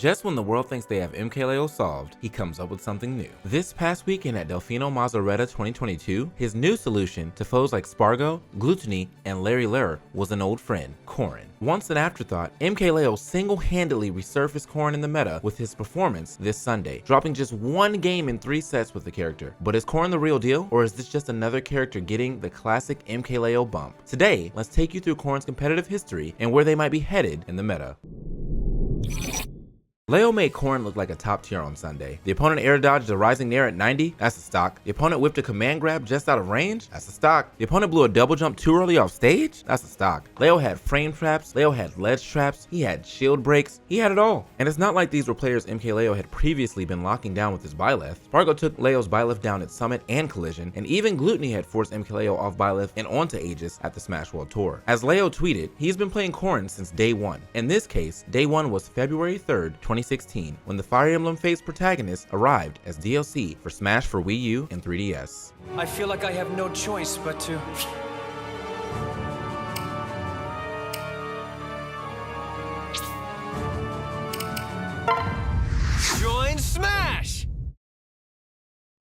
just when the world thinks they have MKLeo solved, he comes up with something new. This past weekend at Delfino Mazzaretta 2022, his new solution to foes like Spargo, Gluttony, and Larry Lurr was an old friend, Corrin. Once an afterthought, MKLeo single-handedly resurfaced Corrin in the meta with his performance this Sunday, dropping just one game in 3 sets with the character. But is Corrin the real deal, or is this just another character getting the classic MKLeo bump? Today, let's take you through Corrin's competitive history and where they might be headed in the meta. Leo made Corrin look like a top tier on Sunday. The opponent air dodged a rising Nair at 90, that's a stock. The opponent whipped a command grab just out of range, that's a stock. The opponent blew a double jump too early off stage, that's a stock. Leo had frame traps, Leo had ledge traps, he had shield breaks, he had it all. And it's not like these were players MKLeo had previously been locking down with his Byleth. Spargo took Leo's Byleth down at Summit and Collision, and even Gluttony had forced MKLeo off Byleth and onto Aegis at the Smash World Tour. As Leo tweeted, he's been playing Corrin since day one. In this case, day one was February 3rd, 2016, when the Fire Emblem Fates protagonist arrived as DLC for Smash for Wii U and 3DS. I feel like I have no choice but to... join Smash!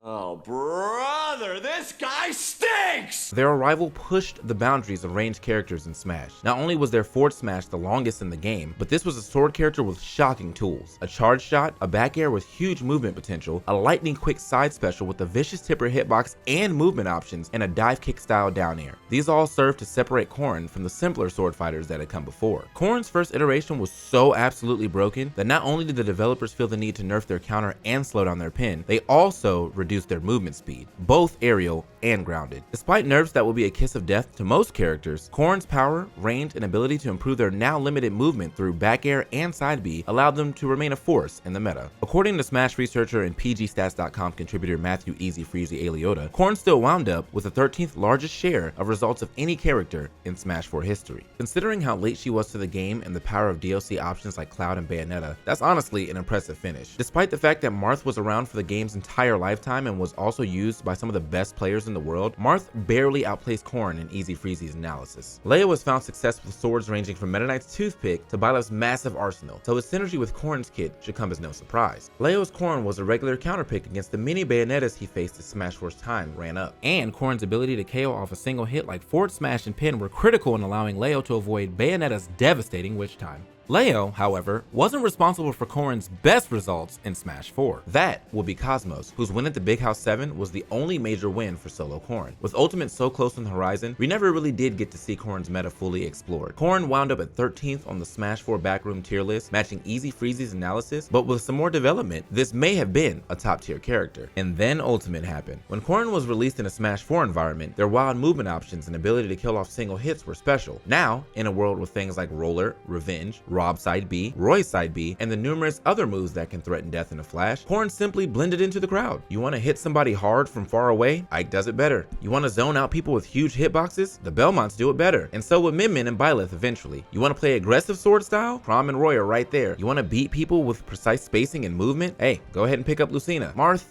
Oh, brother, this guy stinks! Their arrival pushed the boundaries of ranged characters in Smash. Not only was their forward smash the longest in the game, but this was a sword character with shocking tools. A charge shot, a back air with huge movement potential, a lightning quick side special with a vicious tipper hitbox and movement options, and a dive kick style down air. These all served to separate Corrin from the simpler sword fighters that had come before. Corrin's first iteration was so absolutely broken that not only did the developers feel the need to nerf their counter and slow down their pin, they also reduced their movement speed, both aerial and grounded. Despite nerfs that will be a kiss of death to most characters, Corrin's power, range, and ability to improve their now limited movement through back air and side B allowed them to remain a force in the meta. According to Smash researcher and PGstats.com contributor Matthew EazyFreezie Aliota, Corrin still wound up with the 13th largest share of results of any character in Smash 4 history. Considering how late she was to the game and the power of DLC options like Cloud and Bayonetta, that's honestly an impressive finish. Despite the fact that Marth was around for the game's entire lifetime and was also used by some of the best players in the world, Marth barely outplaced Corrin in EazyFreezie's analysis. Leo has found success with swords ranging from Meta Knight's Toothpick to Byleth's massive arsenal, so his synergy with Corrin's kit should come as no surprise. Leo's Corrin was a regular counterpick against the many Bayonettas he faced as Smash 4's time ran up, and Corrin's ability to KO off a single hit like forward smash and pin were critical in allowing Leo to avoid Bayonetta's devastating witch time. Leo, however, wasn't responsible for Corrin's best results in Smash 4. That will be Cosmos, whose win at the Big House 7 was the only major win for solo Corrin. With Ultimate so close on the horizon, we never really did get to see Corrin's meta fully explored. Corrin wound up at 13th on the Smash 4 backroom tier list, matching EazyFreezie's analysis, but with some more development, this may have been a top tier character. And then Ultimate happened. When Corrin was released in a Smash 4 environment, their wild movement options and ability to kill off single hits were special. Now, in a world with things like Roller, Revenge, Rob side B, Roy side B, and the numerous other moves that can threaten death in a flash, Corrin simply blended into the crowd. You want to hit somebody hard from far away? Ike does it better. You want to zone out people with huge hitboxes? The Belmonts do it better. And so would Min Min and Byleth eventually. You want to play aggressive sword style? Prom and Roy are right there. You want to beat people with precise spacing and movement? Hey, go ahead and pick up Lucina. Marth,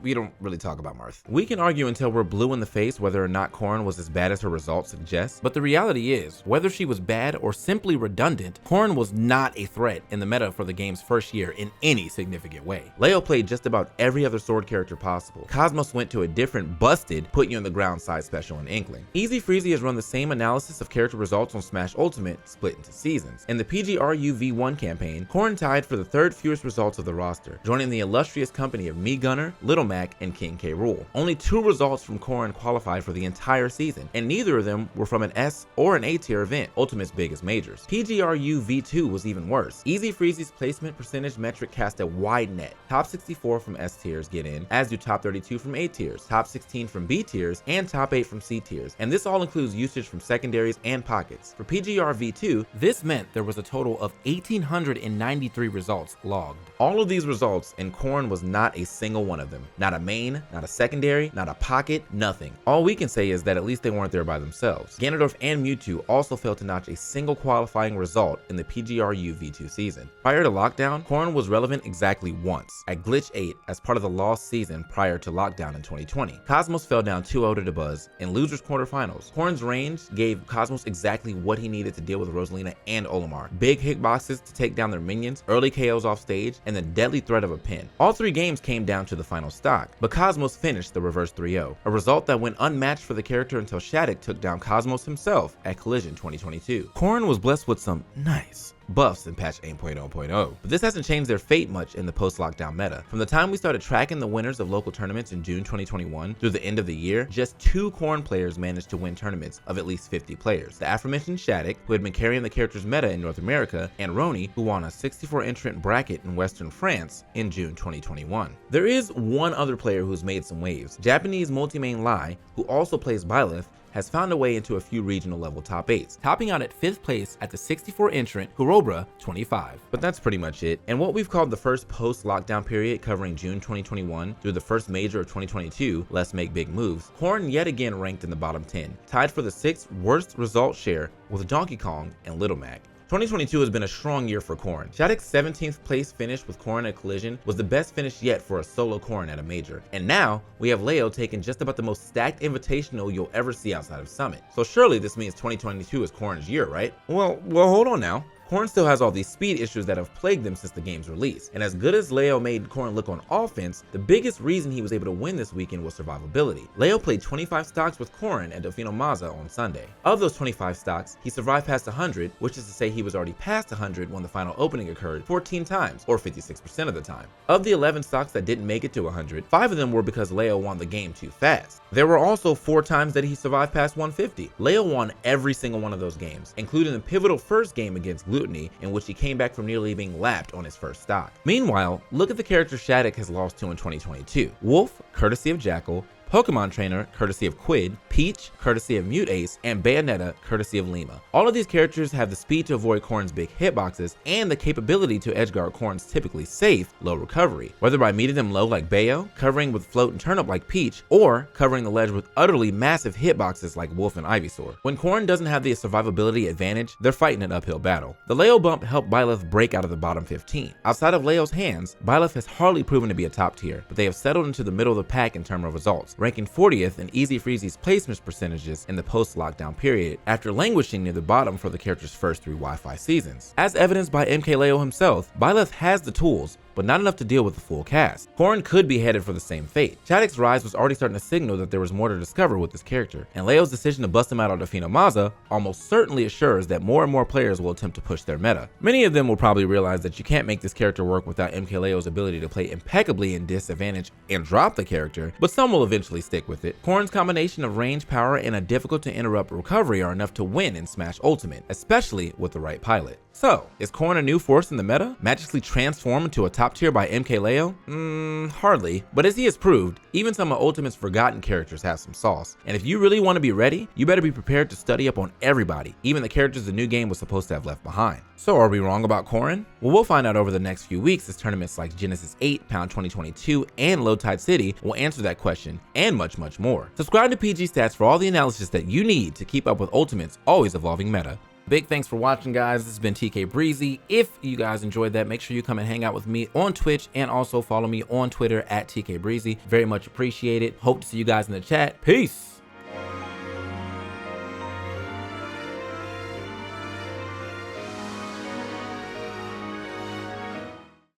we don't really talk about Marth. We can argue until we're blue in the face whether or not Corrin was as bad as her results suggest, but the reality is, whether she was bad or simply redundant, Corrin was not a threat in the meta for the game's first year in any significant way. Leo played just about every other sword character possible. Cosmos went to a different busted put you on the ground side special in Inkling. EazyFreezie has run the same analysis of character results on Smash Ultimate, split into seasons. In the PGRU V1 campaign, Corrin tied for the 3rd fewest results of the roster, joining the illustrious company of Me Gunner, Little Mac, and King K. Rool. Only 2 results from Corrin qualified for the entire season, and neither of them were from an S or an A tier event, Ultimate's biggest majors. PGRU V2 was even worse. EazyFreezie's placement percentage metric cast a wide net. Top 64 from S tiers get in, as do top 32 from A tiers, top 16 from B tiers, and top 8 from C tiers, and this all includes usage from secondaries and pockets. For PGR V2, this meant there was a total of 1,893 results logged. All of these results, and Corrin was not a single one of them. Not a main, not a secondary, not a pocket, nothing. All we can say is that at least they weren't there by themselves. Ganondorf and Mewtwo also failed to notch a single qualifying result in the PGRU V2 season. Prior to lockdown, Corrin was relevant exactly once, at Glitch 8 as part of the lost season prior to lockdown in 2020. Cosmos fell down 2-0 to Dabuz in losers quarterfinals. Corrin's range gave Cosmos exactly what he needed to deal with Rosalina and Olimar. Big hitboxes to take down their minions, early KOs off stage, and the deadly threat of a pin. All three games came down to the final stock, but Cosmos finished the reverse 3-0, a result that went unmatched for the character until Shattuck took down Cosmos himself at Collision 2022. Corrin was blessed with some nice buffs in patch 8.0.0, but this hasn't changed their fate much in the post-lockdown meta. From the time we started tracking the winners of local tournaments in June 2021 through the end of the year, just 2 Corrin players managed to win tournaments of at least 50 players. The aforementioned Shattuck, who had been carrying the character's meta in North America, and Roni, who won a 64 entrant bracket in Western France in June 2021. There is one other player who's made some waves. Japanese multi-main Lai, who also plays Byleth, has found a way into a few regional level top 8s, topping out at 5th place at the 64 entrant Kurobra 25. But that's pretty much it. And what we've called the first post-lockdown period, covering June 2021 through the first major of 2022, Let's Make Big Moves, Corrin yet again ranked in the bottom 10, tied for the 6th worst result share with Donkey Kong and Little Mac. 2022 has been a strong year for Corrin. Shattuck's 17th place finish with Corrin at Collision was the best finish yet for a solo Corrin at a major. And now, we have Leo taking just about the most stacked invitational you'll ever see outside of Summit. So surely this means 2022 is Corrin's year, right? Well, hold on now. Corrin still has all these speed issues that have plagued them since the game's release, and as good as Leo made Corrin look on offense, the biggest reason he was able to win this weekend was survivability. Leo played 25 stocks with Corrin at Delfino Mazza on Sunday. Of those 25 stocks, he survived past 100, which is to say he was already past 100 when the final opening occurred 14 times, or 56% of the time. Of the 11 stocks that didn't make it to 100, 5 of them were because Leo won the game too fast. There were also 4 times that he survived past 150. Leo won every single one of those games, including the pivotal first game against Glutony, in which he came back from nearly being lapped on his first stock. Meanwhile, look at the character Shattuck has lost to in 2022. Wolf, courtesy of Jackal, Pokemon Trainer, courtesy of Quid, Peach, courtesy of Mute Ace, and Bayonetta, courtesy of Lima. All of these characters have the speed to avoid Corrin's big hitboxes and the capability to edgeguard Corrin's typically safe, low recovery, whether by meeting them low like Bayo, covering with float and turnip like Peach, or covering the ledge with utterly massive hitboxes like Wolf and Ivysaur. When Corrin doesn't have the survivability advantage, they're fighting an uphill battle. The Leo bump helped Byleth break out of the bottom 15. Outside of Leo's hands, Byleth has hardly proven to be a top tier, but they have settled into the middle of the pack in terms of results, ranking 40th in EazyFreezie's placements percentages in the post-lockdown period, after languishing near the bottom for the character's first 3 Wi-Fi seasons. As evidenced by MKLeo himself, Byleth has the tools, but not enough to deal with the full cast. Corrin could be headed for the same fate. Shattuck's rise was already starting to signal that there was more to discover with this character, and Leo's decision to bust him out on Delfino Mazza almost certainly assures that more and more players will attempt to push their meta. Many of them will probably realize that you can't make this character work without MKLeo's ability to play impeccably in disadvantage and drop the character, but some will eventually stick with it. Corrin's combination of range, power, and a difficult to interrupt recovery are enough to win in Smash Ultimate, especially with the right pilot. So, is Corrin a new force in the meta? Magically transformed into a top tier by MKLeo? Hardly. But as he has proved, even some of Ultimate's forgotten characters have some sauce. And if you really want to be ready, you better be prepared to study up on everybody, even the characters the new game was supposed to have left behind. So are we wrong about Corrin? Well, we'll find out over the next few weeks as tournaments like Genesis 8, Pound 2022, and Low Tide City will answer that question, and much, much more. Subscribe to PGstats for all the analysis that you need to keep up with Ultimate's always evolving meta. Big thanks for watching, guys. This has been TKbreezy. If you guys enjoyed that, make sure you come and hang out with me on Twitch and also follow me on Twitter at TKbreezy. Very much appreciate it. Hope to see you guys in the chat. Peace.